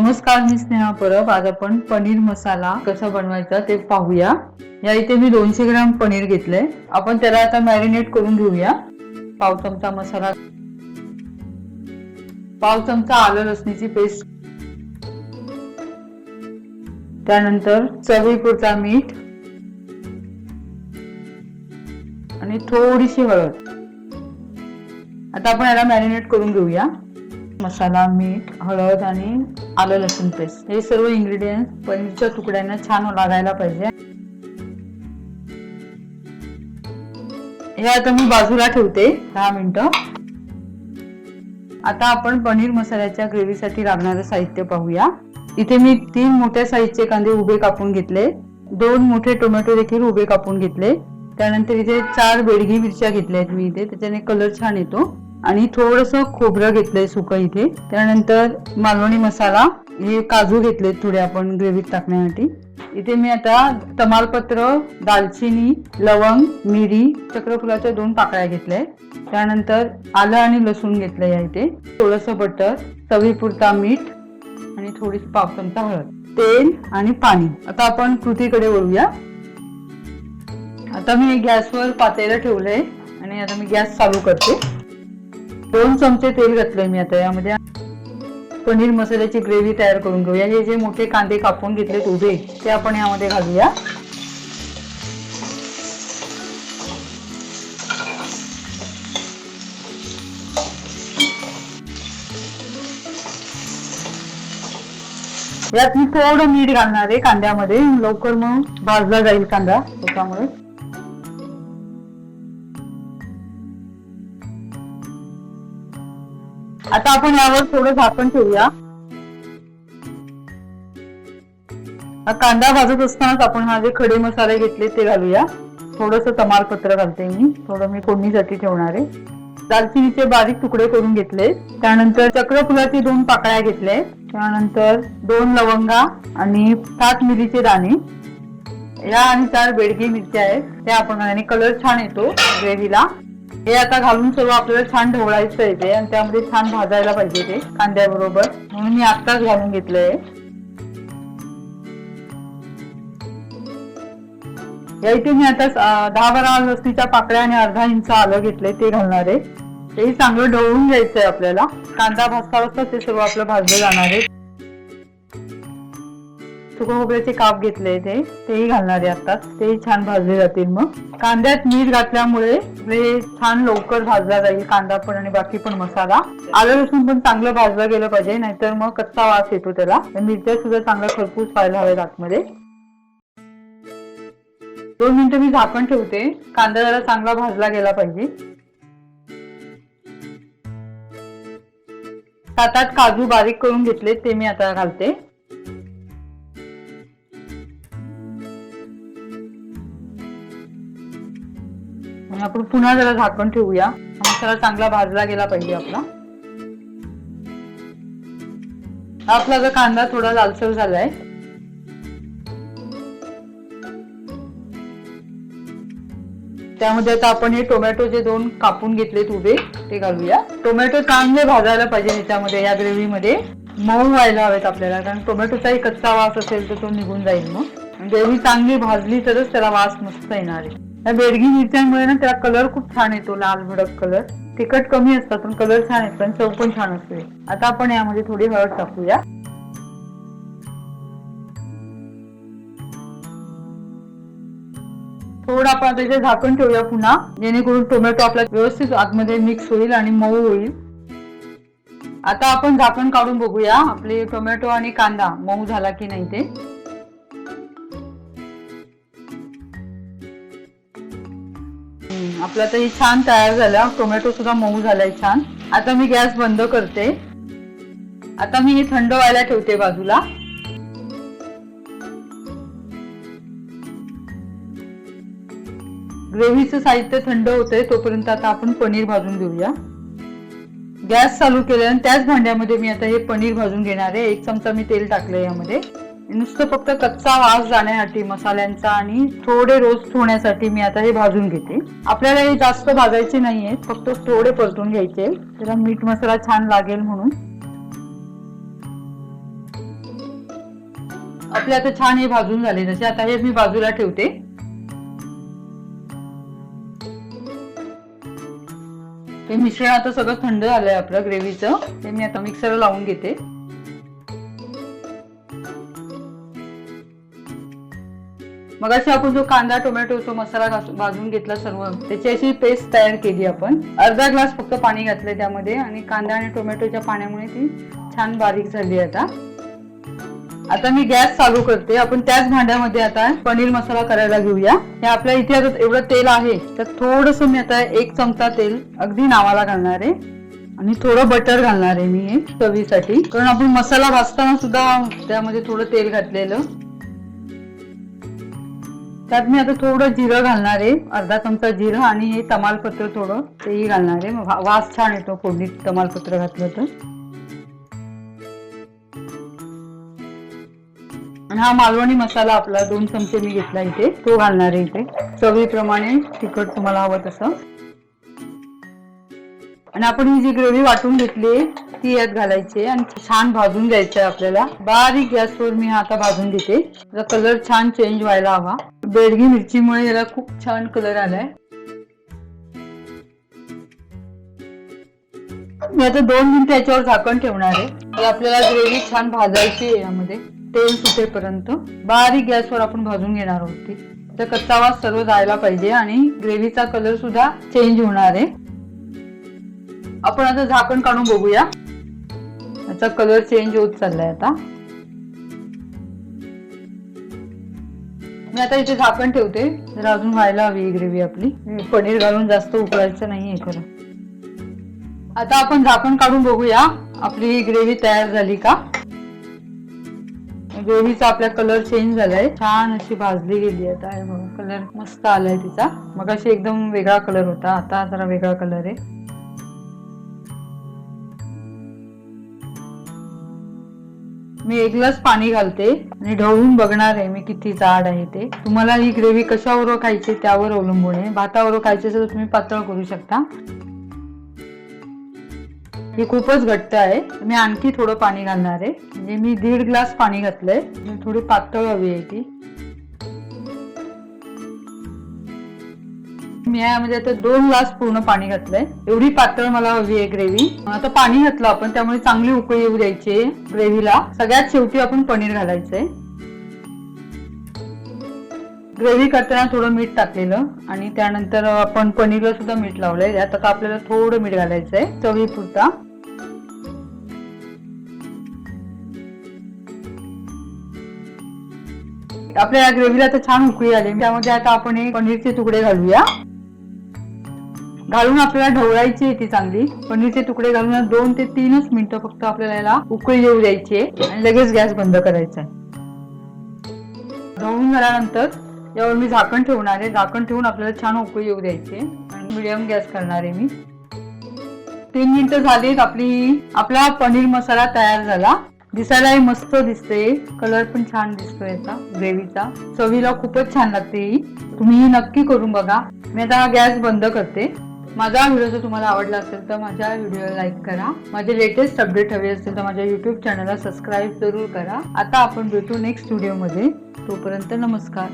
नमस्कार, मी स्नेहा परब। आज आपण पनीर मसाला कसा बनवायचा ते पाहूया। या इथे मी 200 ग्राम पनीर घेतलंय। आपण त्याला आता मॅरिनेट करून घेऊया। पाव चमचा मसाला, पाव चमचा आलं लसणीची पेस्ट, त्यानंतर चवीपुरता मीठ आणि थोडीशी हळद। आता आपण याला मॅरिनेट करून घेऊया। मसाला, मीठ, हळद आणि आलं लसूण पेस्ट हे सर्व इन्ग्रेडियंट्स पनीरच्या तुकड्यांना छान लागायला पाहिजे। हे आता मी बाजूला ठेवते 10 मिनिटं। आता आपण पनीर मसाल्याच्या ग्रेव्हीसाठी लागणारे साहित्य पाहूया। इथे मी 3 मोठ्या साईजचे कांदे उभे कापून घेतले, 2 मोठे टोमॅटो देखील उभे कापून घेतले, त्यानंतर इथे 4 बेडगी मिरच्या घेतल्या आहेत मी इथे, त्याच्याने कलर छान येतो, आणि थोडंसं खोबरं घेतलंय सुकं इथे, त्यानंतर मालवणी मसाला, हे काजू घेतले थोडे आपण ग्रेव्हीत टाकण्यासाठी। इथे मी आता तमालपत्र, दालचिनी, लवंग, मिरी, चक्रफुलाच्या 2 पाकळ्या घेतल्या, त्यानंतर आलं आणि लसूण घेतलंय इथे, थोडंसं बटर, चवीपुरता मीठ आणि थोडीशी पाव चमचा हळद, तेल आणि पाणी। आता आपण कृतीकडे वळूया। आता मी गॅसवर पातेलं ठेवलंय आणि आता मी गॅस चालू करते। 2 चमचे तेल घातलंय मी आता यामध्ये। पनीर मसाल्याची ग्रेव्ही तयार करून घेऊया। हे जे मोठे कांदे कापून घेतलेत उभे ते आपण यामध्ये घालूया। यात मी थोडं मीठ घालणार आहे कांद्यामध्ये, लवकर मग भाजला जाईल कांदा त्याच्यामुळे। आता आपण यावर थोडं झाकण ठेवूया। कांदा भाजत असतानाच आपण हा जे खडे मसाले घेतले ते घालूया। थोडंसं तमालपत्र घालते मी, थोडं मी फोडणीसाठी ठेवणार आहे। दालचिनीचे बारीक तुकडे करून घेतले, त्यानंतर चक्रफुलाची 2 पाकळ्या घेतल्या, त्यानंतर 2 लवंगा आणि 7 मिरीचे दाणे, या आणि 4 बेडगी मिरच्या आहेत त्या आपण, आणि कलर छान येतो ग्रेव्हीला। हे आता घालून सर्व आपल्याला छान ढवळायचं आहे ते, आणि त्यामध्ये छान भाजायला पाहिजे ते कांद्याबरोबर, म्हणून मी आत्ताच घालून घेतलंय। या इथे मी आता 10-12 लसणीच्या पाकळ्या आणि अर्धा इंच आलं घेतलंय ते घालणार आहे। तेही चांगलं ढवळून घ्यायचंय आपल्याला। कांदा भाजता ते सर्व आपलं भाजलं जाणार आहे। सुकं खोबऱ्याचे काप घेतले तेही घालणार आहे आता, तेही छान भाजले जातील। मग कांद्यात मीठ घातल्यामुळे हे छान लवकर भाजला जाईल, कांदा पण आणि बाकी पण मसाला। आलं लसूण पण चांगलं भाजलं गेलं पाहिजे, नाहीतर मग कच्चा वास येतो त्याला। मिरच्या सुद्धा चांगल्या खरपूस व्हायला हव्यात आतमध्ये। 2 मिनिटं मी झाकण ठेवते, कांदा जरा चांगला भाजला गेला पाहिजे। 7-8 काजू बारीक करून घेतले ते मी आता घालते। आपण पुन्हा जरा झाकण ठेवूया, मसाला चांगला भाजला गेला पाहिजे आपला। आपला जर कांदा थोडा लालसर झालाय, त्यामध्ये आता आपण हे टोमॅटोचे 2 कापून घेतलेत उभे ते घालूया। टोमॅटो चांगले भाजायला पाहिजे ह्याच्यामध्ये, या ग्रेव्ही मध्ये मऊ व्हायला हवेत आपल्याला, कारण टोमॅटोचाही कच्चा वास असेल तर तो निघून जाईल। मग ग्रेव्ही चांगली भाजली तरच त्याला वास मस्त येणार आहे। या बेडगी मिरच्यांमुळे ना त्याला कलर खूप छान येतो, लाल भडक कलर। तिखट कमी असतात पण कलर छान येतो आणि चव पण छान असते। आता आपण यामध्ये थोडी हळद टाकूया। थोडं आपण आता इथे झाकण ठेवूया पुन्हा, जेणेकरून टोमॅटो आपला व्यवस्थित आतमध्ये मिक्स होईल आणि मऊ होईल। आता आपण झाकण काढून बघूया आपले टोमॅटो आणि कांदा मऊ झाला की नाही ते। आपला तर छान तयार झाला, टोमॅटो सुद्धा मऊ झालाय छान। आता मी गॅस बंद करते। आता मी हे थंड व्हायला ठेवते बाजूला। ग्रेव्हीचं साहित्य थंड होतंय तोपर्यंत आता आपण पनीर भाजून घेऊया। गॅस चालू केल्याने त्याच भांड्यामध्ये मी आता हे पनीर भाजून घेणार आहे। 1 चमचा मी तेल टाकलंय यामध्ये, नुसतं फक्त कच्चा वास जाण्यासाठी मसाल्यांचा आणि थोडे रोस्ट होण्यासाठी मी आता हे भाजून घेते। आपल्याला हे जास्त भाजायचे नाहीये, फक्त थोडे परतून घ्यायचे, त्याला मीठ मसाला छान लागेल म्हणून। आपले आता छान हे भाजून झाले तसे आता हे मी बाजूला ठेवते. हे मिश्रण आता सगळं थंड झालंय आपलं ग्रेव्हीचं. ते मी आता मिक्सरला लावून घेते. मग अशी आपण जो कांदा टोमॅटो तो मसाला भाजून घेतला सर्व त्याची अशी पेस्ट तयार केली आपण. अर्धा ग्लास फक्त पाणी घातलंय त्यामध्ये आणि कांदा आणि टोमॅटोच्या पाण्यामुळे ती छान बारीक झाली. आता मी गॅस चालू करते. आपण त्याच भांड्यामध्ये आता पनीर मसाला करायला घेऊया. हे आपल्या इथे आता एवढं तेल आहे तर थोडस मी आता 1 चमचा तेल अगदी नावाला घालणार आहे आणि थोडं बटर घालणार आहे मी हे चवीसाठी. कारण आपण मसाला भाजताना सुद्धा त्यामध्ये थोडं तेल घातलेलं. त्यात मी आता थोडं जिरं घालणार आहे. अर्धा चमचा जिरं आणि हे तमालपत्र थोडं तेही घालणार आहे. वास छान येतो फोडणीत तमालपत्र घातलं तर. आणि हा मालवणी मसाला आपला 2 चमचे मी घेतला इथे तो घालणार आहे इथे. चवीप्रमाणे तिखट तुम्हाला हवं तसं. आणि आपण ही जी ग्रेव्ही वाटून घेतली ती यात घालायची आणि छान भाजून घ्यायचं आहे आपल्याला. बारीक गॅसवर मी आता भाजून घेते. याचा कलर छान चेंज व्हायला हवा. बेडगी मिरचीमुळे याला खूप छान कलर आलाय. मी आता 2 मिनिटं याच्यावर झाकण ठेवणार आहे. आपल्याला ग्रेव्ही छान भाजायची आहे. यामध्ये तेल सुटेपर्यंत बारीक गॅसवर आपण भाजून घेणार आहोत. ती त्याचा कच्चा वास सर्व जायला पाहिजे आणि ग्रेव्हीचा कलर सुद्धा चेंज होणार आहे. आपण आता झाकण काढून बघूया. याचा कलर चेंज होत चाललाय आता. मी आता इथे झाकण ठेवते. जरा अजून व्हायला हवी ही ग्रेव्ही आपली. पनीर घालून जास्त उकळायचं नाहीये खरं. आता आपण झाकण काढून बघूया आपली ही ग्रेव्ही तयार झाली का. ग्रेव्हीचा आपला कलर चेंज झालाय. छान अशी भाजली गेली. आता कलर मस्त आलाय तिचा. मग अशी एकदम वेगळा कलर होता आता जरा वेगळा कलर आहे. मी 1 ग्लास पाणी घालते आणि ढवळून बघणार आहे मी किती जाड आहे ते. तुम्हाला ही ग्रेव्ही कशावर खायची त्यावर अवलंबून आहे. भातावर खायची असेल तर तुम्ही पातळ करू शकता. ही खूपच घट्ट आहे. मी आणखी थोडं पाणी घालणार आहे. म्हणजे मी 1.5 ग्लास पाणी घातलंय. थोडी पातळ हवी आहे ती. मी यामध्ये आता 2 ग्लास पूर्ण पाणी घातलंय. एवढी पातळ मला हवी आहे ग्रेव्ही. आता पाणी घातलं आपण त्यामुळे चांगली उकळी येऊ द्यायची ग्रेव्हीला. सगळ्यात शेवटी आपण पनीर घालायचंय. ग्रेव्ही करताना थोडं मीठ टाकलेलं आणि त्यानंतर आपण पनीरला सुद्धा मीठ लावलंय. यात आता आपल्याला थोडं मीठ घालायचंय चवीपुरता. आपल्या या ग्रेव्हीला आता छान उकळी आली. त्यामध्ये आता आपण हे पनीरचे तुकडे घालूया. घालून आपल्याला ढवळायची आहे ती चांगली. पनीरचे तुकडे घालून 2 ते 3 मिनिटं फक्त आपल्याला याला उकळी येऊ द्यायची आहे आणि लगेच गॅस बंद करायचा आहे. ढवळून झाल्यानंतर यावर मी झाकण ठेवणार आहे. झाकण ठेवून आपल्याला छान उकळी येऊ द्यायची आहे आणि मिडियम गॅस करणार आहे मी. 3 मिनिटं झालीत. आपला पनीर मसाला तयार झाला. दिसायलाही मस्त दिसते. कलर पण छान दिसतोय याचा ग्रेव्हीचा. चवीला खूपच छान लागते ही. तुम्ही नक्की करून बघा. मी आता गॅस बंद करते. माझा व्हिडिओ जर तुम्हाला आवडला असेल तर माझ्या व्हिडिओला लाईक करा. माझे लेटेस्ट अपडेट हवे असेल तर माझ्या YouTube चॅनलला सबस्क्राईब जरूर करा. आता आपण भेटू नेक्स्ट व्हिडिओमध्ये. तोपर्यंत नमस्कार.